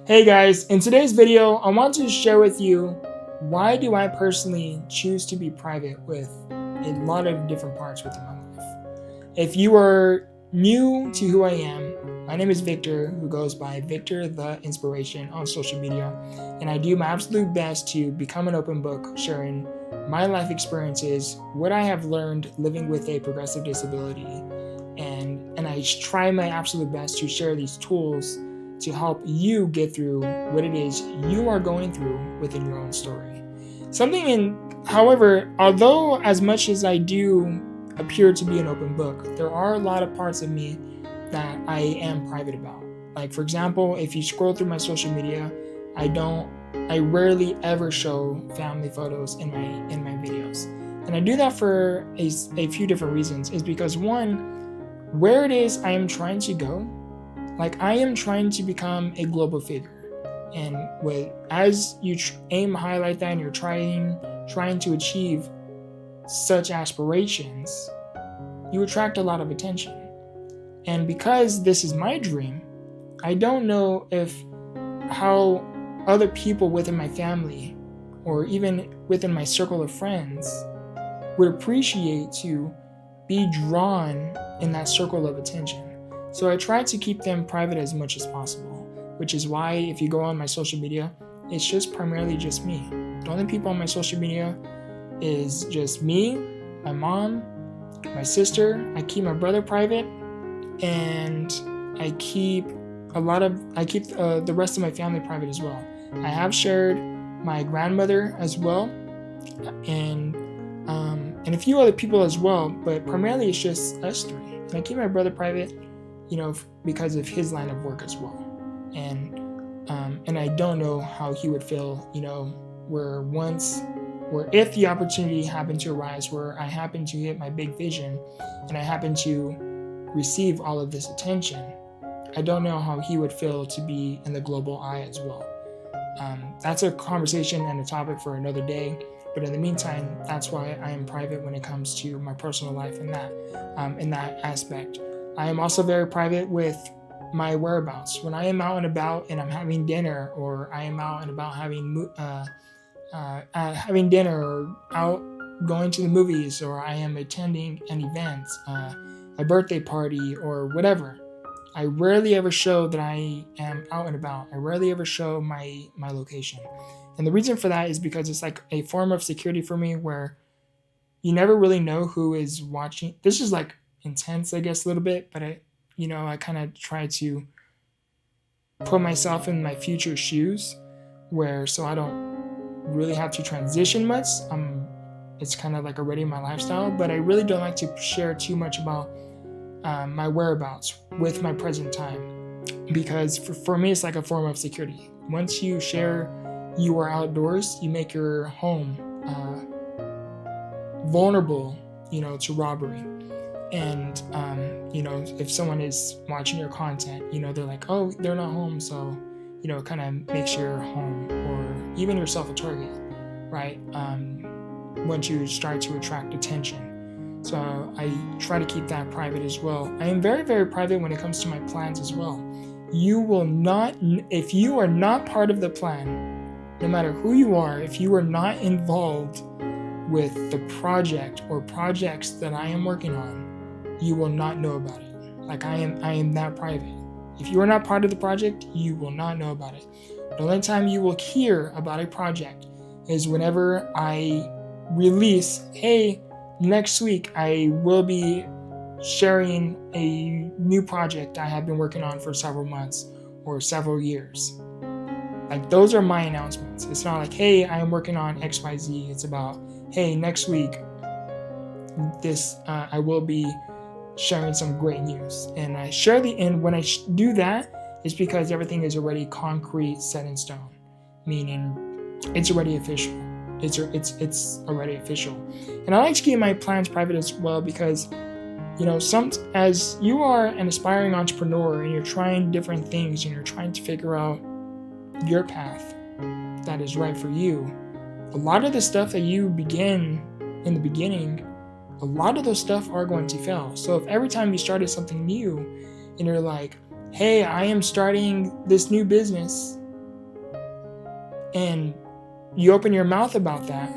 Hey guys, in today's video, I want to share with you why do I personally choose to be private with a lot of different parts within my life. If you are new to who I am, my name is Victor, who goes by Victortheinspiration on social media, and I do my absolute best to become an open book, sharing my life experiences, what I have learned living with a progressive disability, and I try my absolute best to share these tools to help you get through what it is you are going through within your own story. However, although as much as I do appear to be an open book, there are a lot of parts of me that I am private about. Like, for example, if you scroll through my social media, I rarely ever show family photos in my videos. And I do that for a few different reasons. Is because one, where it is I am trying to go, like I am trying to become a global figure, and as you aim high like that, and you're trying to achieve such aspirations, you attract a lot of attention. And because this is my dream, I don't know how other people within my family or even within my circle of friends would appreciate to be drawn in that circle of attention. So I try to keep them private as much as possible, which is why if you go on my social media, it's just primarily just me. The only people on my social media is just me, my mom, my sister. I keep my brother private, and I keep the rest of my family private as well. I have shared my grandmother as well, and a few other people as well, but primarily it's just us three. And I keep my brother private, because of his line of work as well. And I don't know how he would feel, where if the opportunity happened to arise where I happen to hit my big vision and I happen to receive all of this attention, I don't know how he would feel to be in the global eye as well. That's a conversation and a topic for another day. But in the meantime, that's why I am private when it comes to my personal life in that aspect. I am also very private with my whereabouts. When I am out and about and I'm having dinner, or I am out and about having dinner, or out going to the movies, or I am attending an event, a birthday party, or whatever, I rarely ever show that I am out and about. I rarely ever show my location. And the reason for that is because it's like a form of security for me, where you never really know who is watching. This is like intense, I guess, a little bit, but I kind of try to put myself in my future shoes, so I don't really have to transition much. It's kind of like already my lifestyle, but I really don't like to share too much about my whereabouts with my present time, because for me it's like a form of security. Once you share you are outdoors, you make your home vulnerable, to robbery. And if someone is watching your content, they're like, oh, they're not home, so it kind of makes your home or even yourself a target, right? Once you start to attract attention. So I try to keep that private as well. I am very, very private when it comes to my plans as well. If you are not part of the plan, no matter who you are, if you are not involved with the project or projects that I am working on, you will not know about it. Like I am that private. If you are not part of the project, you will not know about it. The only time you will hear about a project is whenever I release, hey, next week I will be sharing a new project I have been working on for several months or several years. Like, those are my announcements. It's not like, hey, I am working on XYZ. It's about, hey, next week I will be sharing some great news. And when I do that, it's because everything is already concrete, set in stone, meaning it's already official. It's already official. And I like to keep my plans private as well, because as you are an aspiring entrepreneur and you're trying different things and you're trying to figure out your path that is right for you, a lot of the stuff that you begin in the beginning, a lot of those stuff are going to fail. So if every time you started something new and you're like, hey, I am starting this new business, and you open your mouth about that,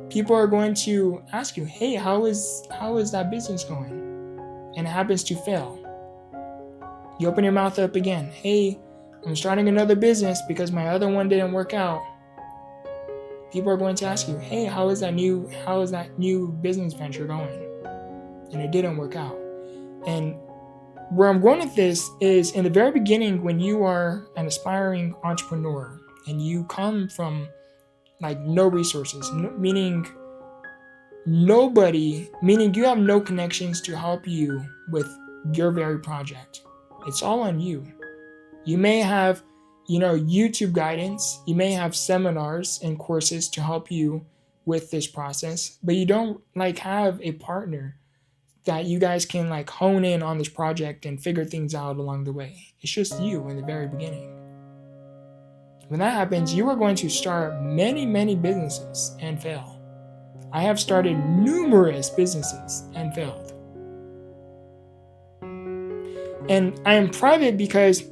people are going to ask you, hey, how is that business going? And it happens to fail. You open your mouth up again, hey, I'm starting another business because my other one didn't work out. People are going to ask you, hey, how is that new business venture going? And it didn't work out. And where I'm going with this is, in the very beginning, when you are an aspiring entrepreneur and you come from like no resources, meaning you have no connections to help you with your very project. It's all on you. You may have, YouTube guidance. You may have seminars and courses to help you with this process, but you don't have a partner that you guys can hone in on this project and figure things out along the way. It's just you in the very beginning. When that happens, you are going to start many, many businesses and fail. I have started numerous businesses and failed. And I am private because,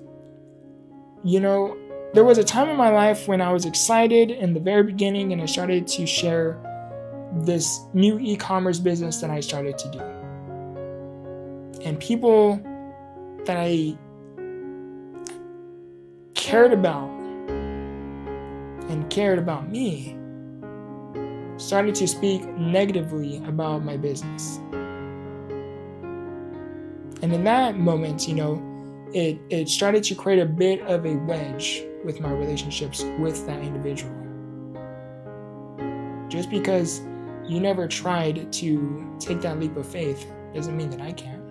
there was a time in my life when I was excited in the very beginning and I started to share this new e-commerce business that I started to do. And people that I cared about and cared about me started to speak negatively about my business. And in that moment, it started to create a bit of a wedge with my relationships with that individual. Just because you never tried to take that leap of faith doesn't mean that I can't.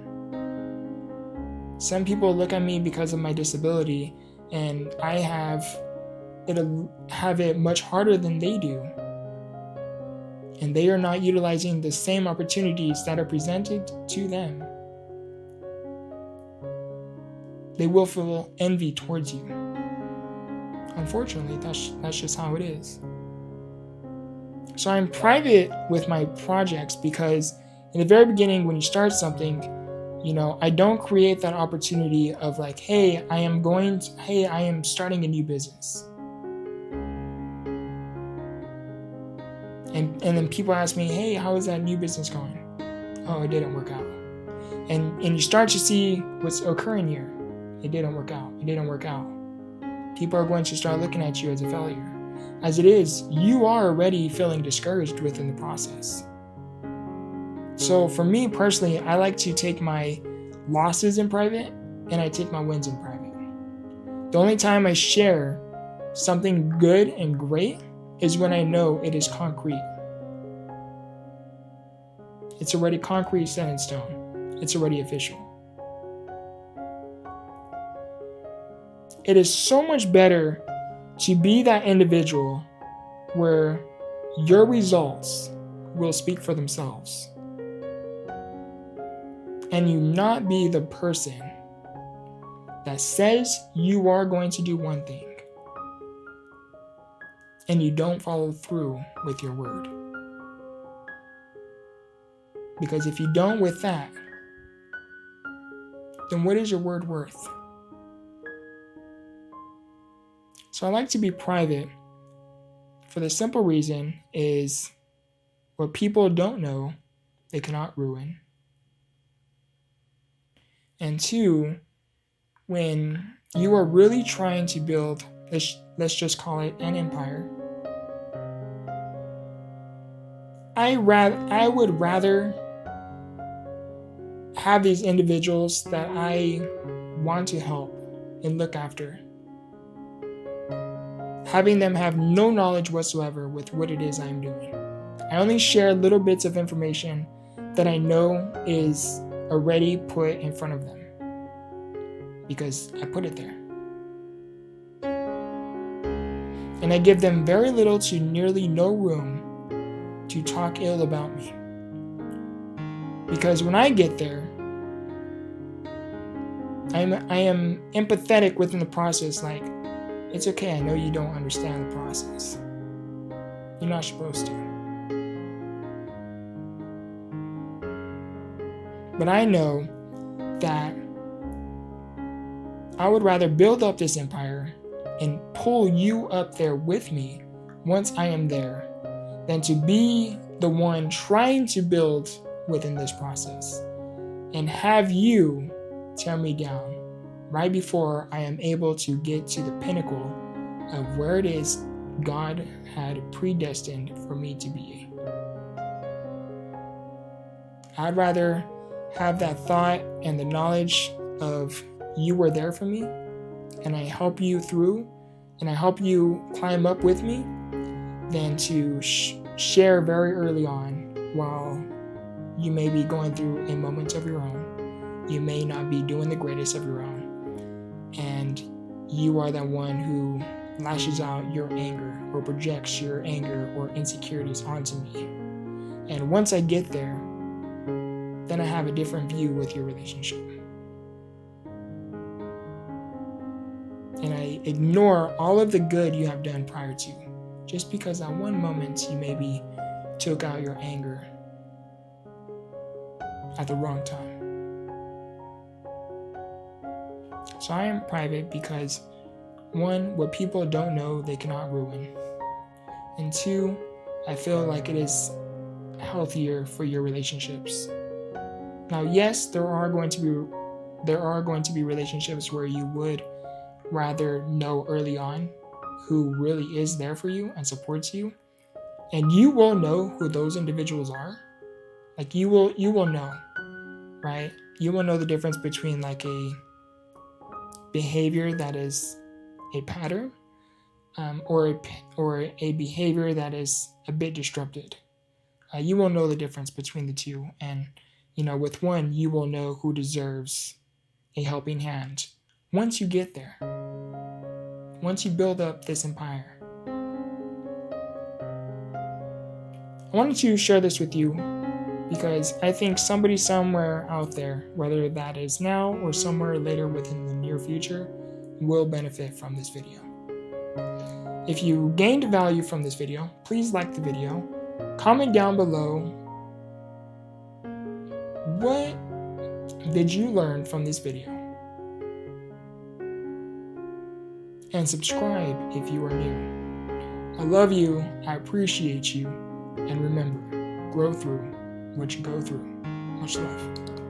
Some people look at me because of my disability, and I have it much harder than they do. And they are not utilizing the same opportunities that are presented to them. They will feel envy towards you. Unfortunately, that's just how it is. So I'm private with my projects because in the very beginning, when you start something, I don't create that opportunity of hey, I am starting a new business. And then people ask me, hey, how is that new business going? Oh, it didn't work out. And you start to see what's occurring here. It didn't work out. People are going to start looking at you as a failure. As it is, you are already feeling discouraged within the process. So for me personally, I like to take my losses in private and I take my wins in private. The only time I share something good and great is when I know it is concrete. It's already concrete, set in stone. It's already official. It is so much better to be that individual where your results will speak for themselves. And you not be the person that says you are going to do one thing and you don't follow through with your word. Because if you don't with that, then what is your word worth? So I like to be private for the simple reason is what people don't know, they cannot ruin. And two, when you are really trying to build, let's just call it an empire, I would rather have these individuals that I want to help and look after, having them have no knowledge whatsoever with what it is I'm doing. I only share little bits of information that I know is already put in front of them because I put it there. And I give them very little to nearly no room to talk ill about me. Because when I get there, I am empathetic within the process, it's okay, I know you don't understand the process. You're not supposed to. But I know that I would rather build up this empire and pull you up there with me once I am there than to be the one trying to build within this process and have you tear me down right before I am able to get to the pinnacle of where it is God had predestined for me to be. I'd rather have that thought and the knowledge of you were there for me, and I help you through, and I help you climb up with me, than to share very early on while you may be going through a moment of your own. You may not be doing the greatest of your own, and you are the one who lashes out your anger or projects your anger or insecurities onto me. And once I get there, then I have a different view with your relationship. And I ignore all of the good you have done prior to, just because at one moment you maybe took out your anger at the wrong time. So I am private because, one, what people don't know they cannot ruin. And two, I feel like it is healthier for your relationships. Now, yes, there are going to be relationships where you would rather know early on who really is there for you and supports you, and you will know who those individuals are. Like you will know, right? You will know the difference between like a behavior that is a pattern, or a behavior that is a bit disrupted. You will know the difference between the two, and with one, you will know who deserves a helping hand once you get there. Once you build up this empire. I wanted to share this with you because I think somebody somewhere out there, whether that is now or somewhere later within the near future, will benefit from this video. If you gained value from this video, please like the video. Comment down below, what did you learn from this video? And subscribe if you are new. I love you, I appreciate you, and remember, grow through what you go through. Much love.